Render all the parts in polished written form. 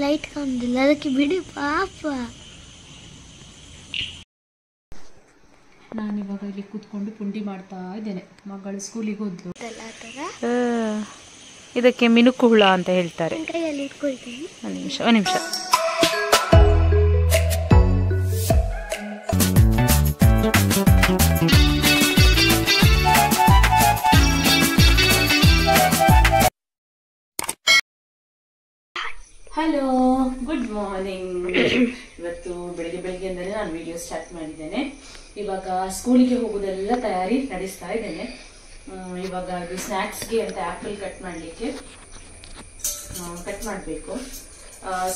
Light ಕಾಣುದಿಲ್ಲ ಅದಕ್ಕೆ ಬಿಡಿ ಪಾಪ. ನಾನಿವಾಗ ಇಲ್ಲಿ ಕೂತ್ಕೊಂಡು ಪುಂಡಿ ಮಾಡ್ತಾ ಇದ್ದೇನೆ. ಮಗಳು ಸ್ಕೂಲಿಗೆ ಹೋದ್ಲು. ಇದಕ್ಕೆ ಮಿನುಕು ಹುಳ ಅಂತ ಹೇಳ್ತಾರೆ. ಕೈಯಲ್ಲಿ ಇಟ್ಕೊಳ್ತೀನಿ. ಒಂದು ನಿಮಿಷ. Hello, good morning. ಇವತ್ತು ಬೆಳಿಗ್ಗೆ ಅಂದರೆ ನಾನು ವಿಡಿಯೋ ಸ್ಟಾರ್ಟ್ ಮಾಡಿದ್ದೇನೆ. ಇವಾಗ ಸ್ಕೂಲಿಗೆ ಹೋಗೋದೆಲ್ಲ ತಯಾರಿ ನಡೆಸ್ತಾ ಇದ್ದೇನೆ. ಇವಾಗ ಇದು ಸ್ನ್ಯಾಕ್ಸ್ಗೆ ಅಂತ ಆ್ಯಪಲ್ ಕಟ್ ಮಾಡಲಿಕ್ಕೆ ಕಟ್ ಮಾಡಬೇಕು.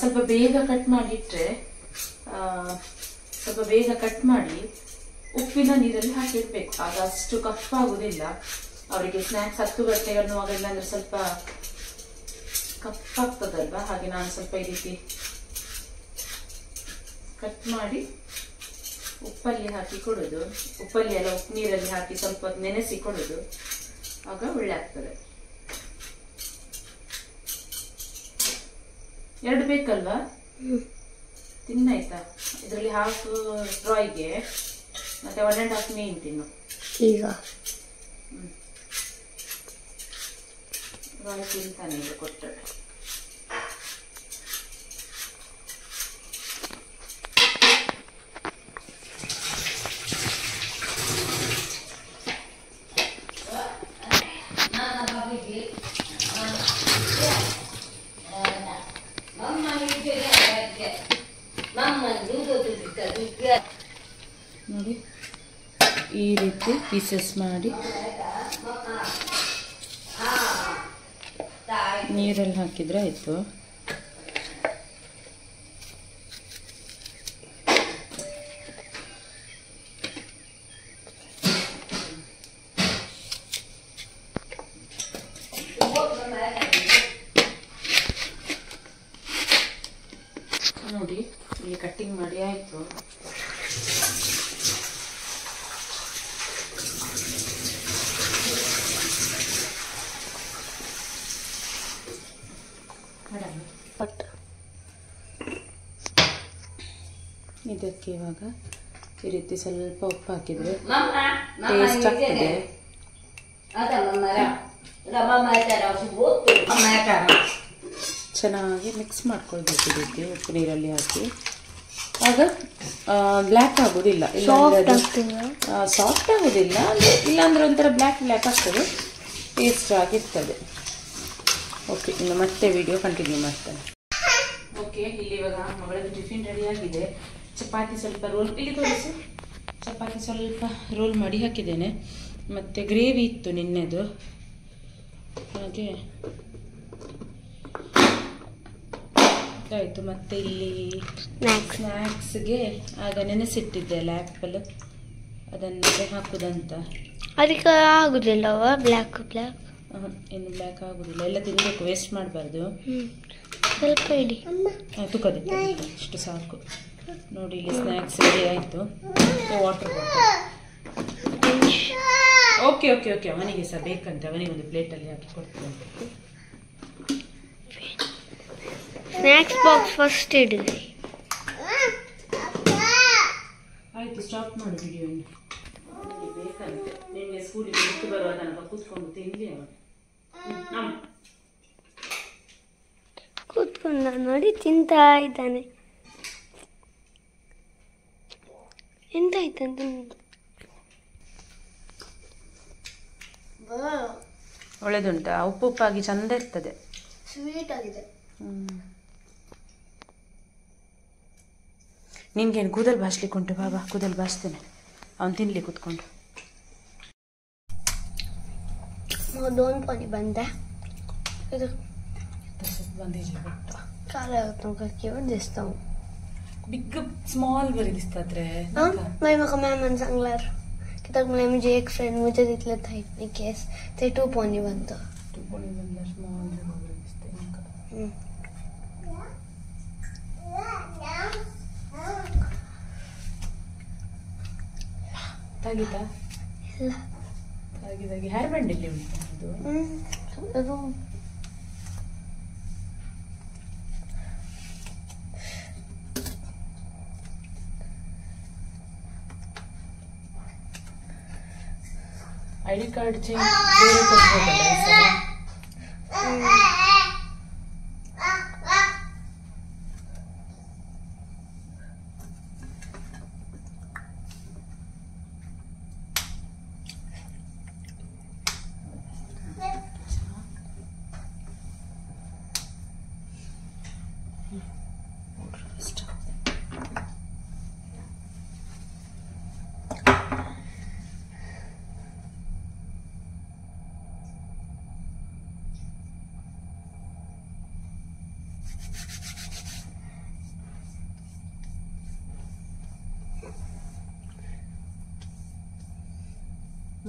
ಸ್ವಲ್ಪ ಬೇಗ ಕಟ್ ಮಾಡಿಟ್ರೆ ಸ್ವಲ್ಪ ಬೇಗ ಕಟ್ ಮಾಡಿ ಉಪ್ಪಿನ ನೀರಲ್ಲಿ ಹಾಕಿಡ್ಬೇಕು. ಆಗ ಅಷ್ಟು ಕಪ್ಪಾಗುವುದಿಲ್ಲ. ಅವರಿಗೆ ಸ್ನ್ಯಾಕ್ಸ್ 10 ಗಂಟೆಗೆ ಅನ್ನುವಾಗ ಇಲ್ಲಾಂದ್ರೆ ಸ್ವಲ್ಪ ಕಪ್ಪಾಗ್ತದಲ್ವಾ, ಹಾಗೆ ನಾನು ಸ್ವಲ್ಪ ಈ ರೀತಿ ಕಟ್ ಮಾಡಿ ಉಪ್ಪಲ್ಲಿ ಹಾಕಿ ಕೊಡೋದು. ಉಪ್ಪಲ್ಲಿ ಎಲ್ಲ ಉಪ್ಪು ನೀರಲ್ಲಿ ಹಾಕಿ ಸ್ವಲ್ಪ ನೆನೆಸಿ ಕೊಡೋದು, ಆಗ ಒಳ್ಳೆ ಆಗ್ತದೆ. 2 ಬೇಕಲ್ವಾ? ತಿನ್ನಾಯ್ತಾ? ಇದರಲ್ಲಿ ಹಾಫ್ ಡ್ರಾಯ್ಗೆ ಮತ್ತೆ 1.5 ಮೇನ್ ತಿನ್ನು. ಈಗ ಡ್ರಾಯ್ ತಿಂತಾನೆ ಈಗ ಕೊಟ್ಟರೆ. ನೋಡಿ, ಈ ರೀತಿ ಪೀಸಸ್ ಮಾಡಿ ನೀರಲ್ಲಿ ಹಾಕಿದ್ರೆ ಆಯ್ತು. ನೋಡಿ, ಇಲ್ಲಿ ಕಟ್ಟಿಂಗ್ ಮಾಡಿ ಆಯ್ತು. ಇದಕ್ಕೆ ಇವಾಗ ಈ ರೀತಿ ಸ್ವಲ್ಪ ಉಪ್ಪು ಹಾಕಿದ್ರೆ ಟೇಸ್ಟ್ ಆಗ್ತದೆ. ಚೆನ್ನಾಗಿ ಮಿಕ್ಸ್ ಮಾಡ್ಕೊಳ್ಬೇಕು ಈ ರೀತಿ ಉಪ್ಪು ನೀರಲ್ಲಿ ಹಾಕಿ. ಆಗ ಬ್ಲ್ಯಾಕ್ ಆಗೋದಿಲ್ಲ, ಸಾಫ್ಟ್ ಆಗೋದಿಲ್ಲ, ಇಲ್ಲಾಂದ್ರೆ ಒಂಥರ ಬ್ಲ್ಯಾಕ್ ಆಗ್ತದೆ, ಟೇಸ್ಟ್ ಆಗಿರ್ತದೆ. ಓಕೆ, ಇನ್ನು ಮತ್ತೆ ವಿಡಿಯೋ ಕಂಟಿನ್ಯೂ ಮಾಡ್ತೇನೆ. ಓಕೆ, ಇಲ್ಲಿ ಇವಾಗ ಮಗಳದ್ದು ಟಿಫಿನ್ ರೆಡಿ ಆಗಿದೆ. ಚಪಾತಿ ಸ್ವಲ್ಪ ರೋಲ್ ಇಲ್ಲಿ ತೋರಿಸಿ. ಚಪಾತಿ ಸ್ವಲ್ಪ ರೋಲ್ ಮಾಡಿ ಹಾಕಿದ್ದೇನೆ. ಮತ್ತು ಗ್ರೇವಿ ಇತ್ತು ನಿನ್ನೆದು, ಹಾಗೆ ಆಯಿತು. ಮತ್ತು ಇಲ್ಲಿ ಸ್ನ್ಯಾಕ್ಸ್ಗೆ ಆಗ ನೆನೆಸಿಟ್ಟಿದ್ದೆ ಅಲ್ಲ ಆ್ಯಪಲ್, ಅದನ್ನು ಹಾಕುದಂತ. ಅದಕ್ಕೆ ಆಗುದಿಲ್ಲವ ಬ್ಲ್ಯಾಕ್ ಇನ್ನು ಬ್ಲ್ಯಾಕ್ ಆಗುದಿಲ್ಲ, ಎಲ್ಲ ತಿನ್ನಬೇಕು, ವೇಸ್ಟ್ ಮಾಡಬಾರ್ದು. ಸ್ವಲ್ಪ ಇಡಿ, ತುಕದೆ ಇಷ್ಟು ಸಾಕು. ನೋಡಿ, ಇಲ್ಲಿ ಸ್ನ್ಯಾಕ್ಸ್ ರೆಡಿ ಆಯಿತು. Water bottle. Okay okay okay, ಅವನಿಗೆ ಸಹ ಬೇಕಂತೆ, ಅವನಿಗೊಂದು ಪ್ಲೇಟಲ್ಲಿ ಹಾಕಿ ಕೊಡ್ತೀನಿ. ಸ್ನ್ಯಾಕ್ಸ್ ಬಾಕ್ಸ್ ಫಸ್ಟ್ ಇಡಿ. ಆಯಿತು, ಸ್ಟಾಪ್ ಮಾಡು ವಿಡಿಯೋ. ಬೇಕಂತೆ ನಿಮಗೆ ಸ್ಕೂಲಿಗೆ ಬಿಟ್ಟು ಬರುವ ತನಕ ಕೂತ್ಕೊಂಡು ತಿನ್ಲಿ ಅವನು. ಕೂತ್ಕೊಂಡ ನೋಡಿ ತಿಂತಾ ಇದ್ದಾನೆ. ಎಂತಾಯ್ತಂತ ಒಳ್ಳೆದುಂಟಾ? ಉಪ್ಪುಪ್ಪಾಗಿ ಚಂದ ಇರ್ತದೆ, ಸ್ವೀಟ್ ಆಗಿದೆ. ನಿನ್ಗೇನು ಕೂದಲು ಬಾಚ್ಲಿಕ್ಕೆ ಉಂಟು? ಬಾಬಾ ಕೂದಲು ಬಾಚ್ತೇನೆ, ಅವನು ತಿನ್ಲಿ ಕೂತ್ಕೊಂಡು. 2 पाणी ಬಂದೆ. ಇದು बंदेज काला तुमका केवळ दिसतो. बिग स्मॉल बरी दिसतात रे. माय म्हाका मॅमान सांगल्यार कित्याक म्हळ्यार म्हजी एक फ्रेंड म्हजे तितले थायट न्ही केस ते 2 पोनी बनता. 2 पोनी बनल्यार स्मॉल बरी दिसते म्हाका. तागिता ಇಲ್ಲ ತಾಗಿ ಹೇರ್ ಬ್ಯಾಂಡ್ ಇಲ್ಲಿ ಉಂಟು ಅದು ಐಡಿ ಕಾರ್ಡ್ ಚೇಂಜ್ ಬೇರೆ ಕೊಡ್ಬೋದಲ್ಲ ಈ ಸಲ?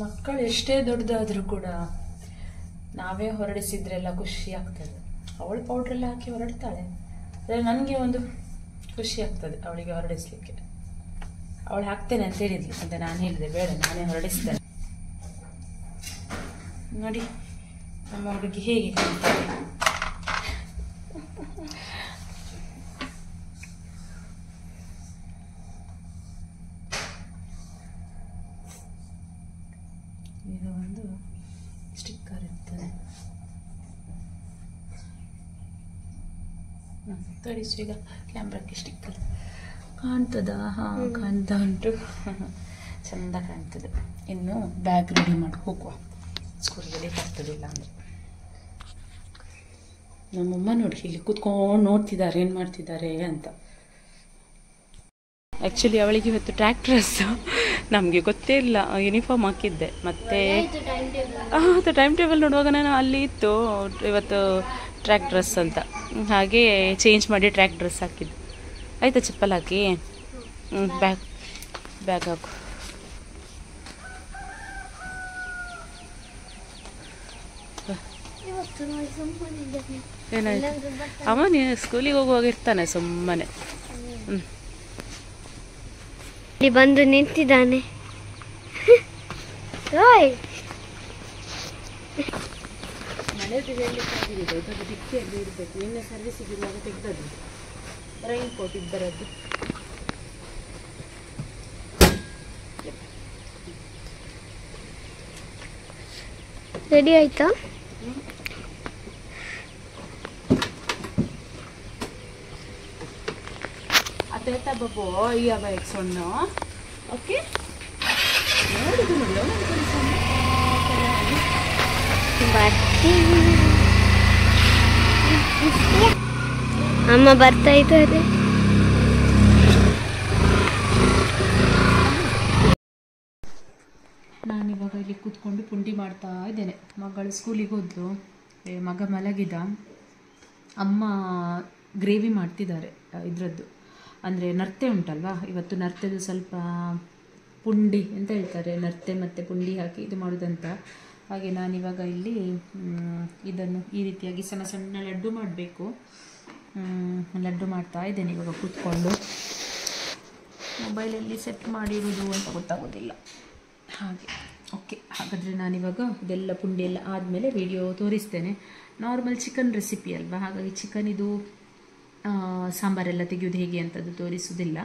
ಮಕ್ಕಳು ಎಷ್ಟೇ ದೊಡ್ಡದಾದ್ರೂ ಕೂಡ ನಾವೇ ಹೊರಡಿಸಿದ್ರೆಲ್ಲ ಖುಷಿ ಆಗ್ತದೆ. ಅವಳು ಪೌಡ್ರೆಲ್ಲ ಹಾಕಿ ಹೊರಡ್ತಾಳೆ, ಆದರೆ ನನಗೆ ಒಂದು ಖುಷಿ ಆಗ್ತದೆ ಅವಳಿಗೆ ಹೊರಡಿಸ್ಲಿಕ್ಕೆ. ಅವಳು ಹಾಕ್ತೇನೆ ಅಂತ ಹೇಳಿದ್ಲು, ಅಂತ ನಾನು ಹೇಳಿದೆ ಬೇಡ ನಾನೇ ಹೊರಡಿಸ್ತೇನೆ. ನೋಡಿ ನಮ್ಮ ಹುಡುಗಿ ಹೇಗೆ ಕಾಣ್ತಾರೆ. ಇದು ಒಂದು ಸ್ಟಿಕ್ಕರ್ ಇರ್ತದೆ. ತೋರಿಸು ಈಗ ಕ್ಯಾಮ್ರಾಕ್ಕೆ ಸ್ಟಿಕ್ಕರ್ ಕಾಣ್ತದ? ಹಾಂ ಕಾಣ್ತಾ ಉಂಟು, ಚಂದ ಕಾಣ್ತದೆ. ಇನ್ನು ಬ್ಯಾಗ್ ರೆಡಿ ಮಾಡಿ ಹೋಗುವ, ಸ್ಕೂಲ್ಗೆ ಬರ್ತದಿಲ್ಲ ಅಂದರೆ. ನಮ್ಮಮ್ಮ ನೋಡಿ ಇಲ್ಲಿ ಕೂತ್ಕೊಂಡು ನೋಡ್ತಿದ್ದಾರೆ ಏನು ಮಾಡ್ತಿದ್ದಾರೆ ಅಂತ. ಆ್ಯಕ್ಚುಲಿ ಅವಳಿಗೆ ಇವತ್ತು ಟ್ರ್ಯಾಕ್ಟರ್ಸ್, ನಮಗೆ ಗೊತ್ತೇ ಇಲ್ಲ, ಯೂನಿಫಾರ್ಮ್ ಹಾಕಿದ್ದೆ. ಮತ್ತು ಅದು ಟೈಮ್ ಟೇಬಲ್ ನೋಡುವಾಗ ನಾನು ಅಲ್ಲಿ ಇತ್ತು ಇವತ್ತು ಟ್ರ್ಯಾಕ್ ಡ್ರೆಸ್ ಅಂತ, ಹಾಗೆ ಚೇಂಜ್ ಮಾಡಿ ಟ್ರ್ಯಾಕ್ ಡ್ರೆಸ್ ಹಾಕಿದ್ದು. ಆಯಿತಾ ಚಪ್ಪಲ್ ಹಾಕಿ? ಬ್ಯಾಗ್ ಹಾಕು. ಏನಾಯ್ತು? ಅವ ನೀನು ಸ್ಕೂಲಿಗೆ ಹೋಗುವಾಗ ಇರ್ತಾನೆ ಸುಮ್ಮನೆ. ಬಂದು ನಿಂತಿದ್ದಾನೆ. ಮಳೆದು ಹೇಳಲಿಕ್ಕಾಗಿದೆ, ಇದೊಂದು ಡಿಕ್ಕಿಯಲ್ಲಿ ಇರಬೇಕು. ನಿನ್ನೆ ಸರ್ವಿಸಿಗೆ ಇರುವಾಗ ತೆಗೆದದ್ದು ರೈನ್ ಕೋಟ್ ಇದ್ದರದ್ದು. ರೆಡಿ ಆಯ್ತಾ? Ateta babo, iya baik sono. Oke. ನೋಡಿ ಅಮ್ಮ ಬರ್ತಾ ಇದ್ದಾರೆ. ನಾನಿವಾಗ ಇಲ್ಲಿ ಕೂತ್ಕೊಂಡು ಪುಂಡಿ ಮಾಡ್ತಾ ಇದ್ದೇನೆ. ಮಗಳು ಸ್ಕೂಲಿಗೆ ಹೋದ್ಲು, ಮಗ ಮಲಗಿದ. ಅಮ್ಮ ಗ್ರೇವಿ ಮಾಡ್ತಿದ್ದಾರೆ ಇದರದ್ದು, ಅಂದರೆ ನರ್ತೆ ಉಂಟಲ್ವಾ, ಇವತ್ತು ನರ್ತೆದು ಸ್ವಲ್ಪ ಪುಂಡಿ ಅಂತ ಹೇಳ್ತಾರೆ, ನರ್ತೆ ಮತ್ತು ಪುಂಡಿ ಹಾಕಿ ಇದು ಮಾಡೋದಂತ. ಹಾಗೆ ನಾನಿವಾಗ ಇಲ್ಲಿ ಇದನ್ನು ಈ ರೀತಿಯಾಗಿ ಸಣ್ಣ ಸಣ್ಣ ಲಡ್ಡು ಮಾಡಬೇಕು. ಲಡ್ಡು ಮಾಡ್ತಾ ಇದ್ದೇನೆ ಇವಾಗ ಕೂತ್ಕೊಂಡು. ಮೊಬೈಲಲ್ಲಿ ಸೆಟ್ ಮಾಡಿರೋದು ಅಂತ ಗೊತ್ತಾಗೋದಿಲ್ಲ ಹಾಗೆ. ಓಕೆ, ಹಾಗಾದರೆ ನಾನಿವಾಗ ಇದೆಲ್ಲ ಪುಂಡಿ ಎಲ್ಲ ಆದಮೇಲೆ ವಿಡಿಯೋ ತೋರಿಸ್ತೇನೆ. ನಾರ್ಮಲ್ ಚಿಕನ್ ರೆಸಿಪಿ ಅಲ್ವಾ, ಹಾಗಾಗಿ ಚಿಕನ್ ಇದು ಸಾಂಬಾರೆಲ್ಲ ತೆಗೆಯೋದು ಹೇಗೆ ಅಂತದ್ದು ತೋರಿಸೋದಿಲ್ಲ,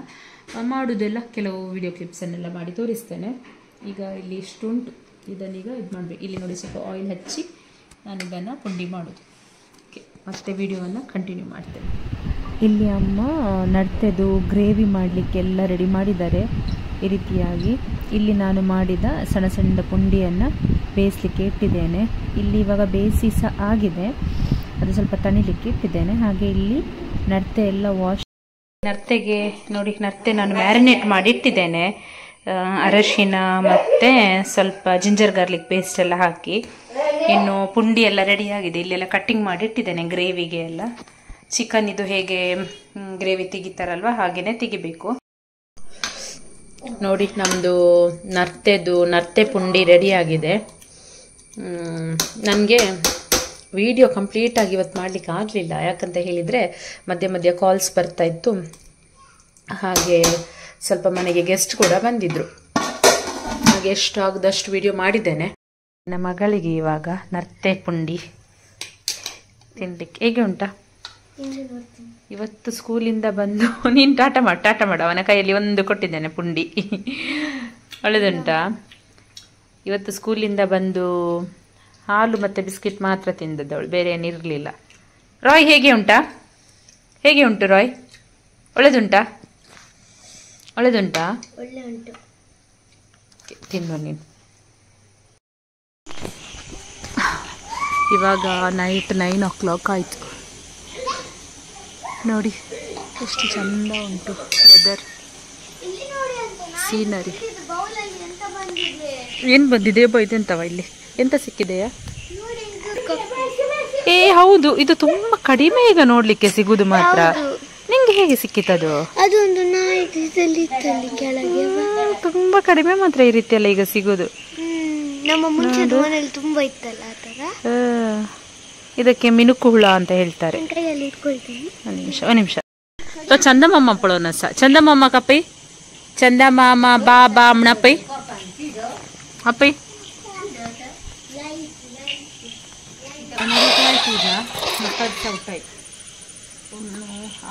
ಮಾಡೋದೆಲ್ಲ ಕೆಲವು ವಿಡಿಯೋ ಕ್ಲಿಪ್ಸನ್ನೆಲ್ಲ ಮಾಡಿ ತೋರಿಸ್ತೇನೆ. ಈಗ ಇಲ್ಲಿ ಇಷ್ಟುಂಟು, ಇದನ್ನೀಗ ಇದು ಮಾಡಬೇಕು. ಇಲ್ಲಿ ನೋಡಿ ಸ್ವಲ್ಪ ಆಯಿಲ್ ಹಚ್ಚಿ ನಾನು ಇದನ್ನು ಪುಂಡಿ ಮಾಡೋದು. ಓಕೆ, ಮತ್ತೆ ವಿಡಿಯೋವನ್ನು ಕಂಟಿನ್ಯೂ ಮಾಡ್ತೇನೆ. ಇಲ್ಲಿ ಅಮ್ಮ ನಡ್ತೆದು ಗ್ರೇವಿ ಮಾಡಲಿಕ್ಕೆಲ್ಲ ರೆಡಿ ಮಾಡಿದ್ದಾರೆ ಈ ರೀತಿಯಾಗಿ. ಇಲ್ಲಿ ನಾನು ಮಾಡಿದ ಸಣ್ಣ ಸಣ್ಣ ಪುಂಡಿಯನ್ನು ಬೇಯಿಸಲಿಕ್ಕೆ ಇಟ್ಟಿದ್ದೇನೆ. ಇಲ್ಲಿ ಇವಾಗ ಬೇಯಿಸಿ ಸಹ ಆಗಿದೆ, ಅದು ಸ್ವಲ್ಪ ತಣಿಲಿಕ್ಕೆ ಇಟ್ಟಿದ್ದೇನೆ. ಹಾಗೆ ಇಲ್ಲಿ ನರ್ತೆ ಎಲ್ಲ ವಾಶ್, ನರ್ತೆಗೆ ನೋಡಿ ನರ್ತೆ ನಾನು ಮ್ಯಾರಿನೇಟ್ ಮಾಡಿ ಇಟ್ಟಿದ್ದೇನೆ. ಅರಶಿನ ಮತ್ತು ಸ್ವಲ್ಪ ಜಿಂಜರ್ ಗಾರ್ಲಿಕ್ ಪೇಸ್ಟ್ ಎಲ್ಲ ಹಾಕಿ. ಇನ್ನು ಪುಂಡಿ ಎಲ್ಲ ರೆಡಿಯಾಗಿದೆ, ಇಲ್ಲೆಲ್ಲ ಕಟ್ಟಿಂಗ್ ಮಾಡಿ ಇಟ್ಟಿದ್ದೇನೆ ಗ್ರೇವಿಗೆ ಎಲ್ಲ. ಚಿಕನ್ ಇದು ಹೇಗೆ ಗ್ರೇವಿ ತೆಗಿತಾರಲ್ವ ಹಾಗೆಯೇ ತೆಗಿಬೇಕು. ನೋಡಿ ನಮ್ಮದು ನರ್ತೆ ಪುಂಡಿ ರೆಡಿಯಾಗಿದೆ. ನನಗೆ ವಿಡಿಯೋ ಕಂಪ್ಲೀಟಾಗಿ ಇವತ್ತು ಮಾಡಲಿಕ್ಕೆ ಆಗಲಿಲ್ಲ, ಯಾಕಂತ ಹೇಳಿದರೆ ಮಧ್ಯೆ ಮಧ್ಯೆ ಕಾಲ್ಸ್ ಬರ್ತಾಯಿತ್ತು. ಹಾಗೆ ಸ್ವಲ್ಪ ಮನೆಗೆ ಗೆಸ್ಟ್ ಕೂಡ ಬಂದಿದ್ದರು, ಹಾಗೆ ಎಷ್ಟು ಆಗದಷ್ಟು ವಿಡಿಯೋ ಮಾಡಿದ್ದೇನೆ. ನನ್ನ ಮಗಳಿಗೆ ಇವಾಗ ನರ್ತೆ ಪುಂಡಿ ತಿನ್ನಲಿಕ್ಕೆ ಹೇಗೆ ಉಂಟಾ? ಇವತ್ತು ಸ್ಕೂಲಿಂದ ಬಂದು ನೀನು ಟಾಟ ಮಾಡು, ಅವನ ಕೈಯಲ್ಲಿ ಒಂದು ಕೊಟ್ಟಿದ್ದೇನೆ ಪುಂಡಿ. ಒಳ್ಳೆದುಂಟಾ? ಇವತ್ತು ಸ್ಕೂಲಿಂದ ಬಂದು ಹಾಲು ಮತ್ತು ಬಿಸ್ಕಿಟ್ ಮಾತ್ರ ತಿಂದದ್ದವಳು, ಬೇರೆ ಏನಿರಲಿಲ್ಲ. ರಾಯ್ ಹೇಗೆ ಉಂಟಾ? ಹೇಗೆ ಉಂಟು ರಾಯ್? ಒಳ್ಳೆದುಂಟಾ? ಒಳ್ಳೆದುಂಟಾ? ಒಳ್ಳೆ ಉಂಟು. ತಿನ್ನು ನೀನು. ಇವಾಗ ನೈಟ್ 9 o'clock ಆಯಿತು. ನೋಡಿ ಎಷ್ಟು ಚಂದ ಉಂಟು ವೆದರ್, ಸೀನರಿ. ಏನು ಬಂದಿದೆ ಇದೆಂತವ ಇಲ್ಲಿ? ಎಂತ ಸಿಕ್ಕಿದೆಯಾ? ಏ ಹೌದು, ಇದು ತುಂಬ ಕಡಿಮೆ ಈಗ ನೋಡ್ಲಿಕ್ಕೆ ಸಿಗುದು ಮಾತ್ರ. ನಿಂಗೆ ಹೇಗೆ ಸಿಕ್ಕಿತದು? ಅದೊಂದು ಕೆಳಗೆ ತುಂಬಾ ಕಡಿಮೆ ಮಾತ್ರ ಈ ರೀತಿಯಲ್ಲ ಈಗ ಸಿಗುದು. ನಮ್ಮ ಮುಂಚೆ ಮನೇಲಿ ತುಂಬಾ ಇತ್ತಲ್ಲ ಆ ತರ. ಇದಕ್ಕೆ ಮಿನುಕು ಹುಳ ಅಂತ ಹೇಳ್ತಾರೆ. ಕೈಯಲ್ಲಿ ಇಟ್ಕೊಳ್ತೀನಿ. ಒಂದು ನಿಮಿಷ. ಚಂದಮಾಮ ಪಳೋನ ಸ ಚಂದಮಾಮ ಕಪ್ಪೈ ಚಂದಮಾಮ ಬಾ ಬಾ ಅಮ್ಮನಪ್ಪೈ ಅಪ್ಪೈ ಊಟ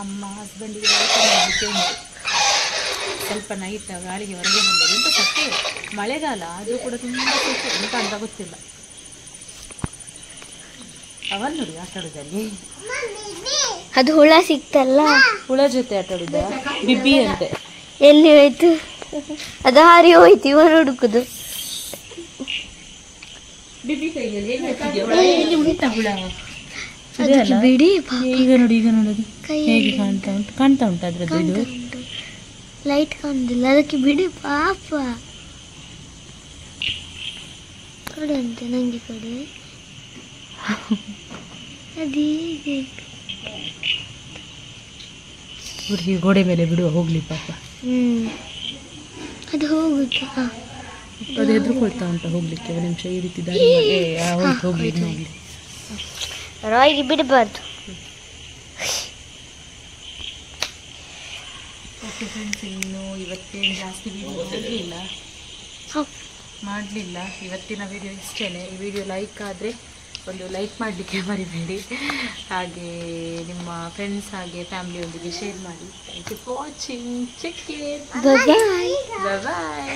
ಅಮ್ಮ ಹಸ್ಬೆಂಡಿಗೆ ಸ್ವಲ್ಪ ನೈಟ್ ಗಾಳಿಗೆ ಹೊರಗೆ ಬಂದರೆ ಎಂತ ಸೊಪ್ಪು, ಮಳೆಗಾಲ ಆದರೂ ಕೂಡ ತುಂಬ ಸೊಪ್ಪು ಎಂತ ಅಂತ ಗೊತ್ತಿಲ್ಲ. ಅವನ್ ನೋಡಿ ಆಟಾಡೋದಲ್ಲಿ ಅದು ಹುಳ ಸಿಕ್ತಲ್ಲ, ಹುಳ ಜೊತೆ ಆಟಾಡುದ ಬಿಬ್ಬಿ ಅಂತೆ. ಎಲ್ಲಿ ಹೋಯ್ತು? ಅದು ಹಾರಿ ಹೋಯ್ತು, ಇವನು ಹುಡುಕುದು. ಬಿಬ್ಬಿ ಕೈಯಲ್ಲಿ ಉಂಟಾ ಹುಳ? ಬಿಡಿ ಈಗ ನೋಡಿ, ಈಗ ನೋಡೋದು ಹೇಗೆ ಕಾಣ್ತಾ ಉಂಟು ಅದ್ರದ್ದು. ಇದು ಲೈಟ್ ಕಾಣುದಿಲ್ಲ, ಅದಕ್ಕೆ ಬಿಡಿ ಪಾಪ. ಕೊಡೆ ಅಂತೆ ನಂಗೆ, ಕೊಡೆ. ಅದೀಗೆ ಹುಡುಗಿ ಗೋಡೆ ಮೇಲೆ ಬಿಡುವ, ಹೋಗ್ಲಿ ಪಾಪ. ಅದು ಹೋಗುತ್ತಾ? ಅದು ಹೆದರ್ಕೊಳ್ತಾ ಉಂಟು ಹೋಗ್ಲಿಕ್ಕೆ. ಒಂದು ನಿಮಿಷ ಈ ರೀತಿ ಹೋಗ್ಲಿ ಹೋಗ್ಲಿ. ರಾಯ್ಗೆ ಬಿಡಬಾರ್ದು. ಓಕೆ ಫ್ರೆಂಡ್ಸ್, ಇನ್ನು ಇವತ್ತೇನು ಜಾಸ್ತಿ ವಿಡಿಯೋ ಮಾಡಲಿಲ್ಲ. ಇವತ್ತಿನ ವಿಡಿಯೋ ಇಷ್ಟೇ. ಈ ವಿಡಿಯೋ ಲೈಕ್ ಆದರೆ ಒಂದು ಲೈಕ್ ಮಾಡಲಿಕ್ಕೆ ಮರಿಬೇಡಿ. ಹಾಗೆ ನಿಮ್ಮ ಫ್ರೆಂಡ್ಸ್ ಹಾಗೆ ಫ್ಯಾಮಿಲಿಯೊಂದಿಗೆ ಶೇರ್ ಮಾಡಿ. Thank you for watching. Check it. Bye bye.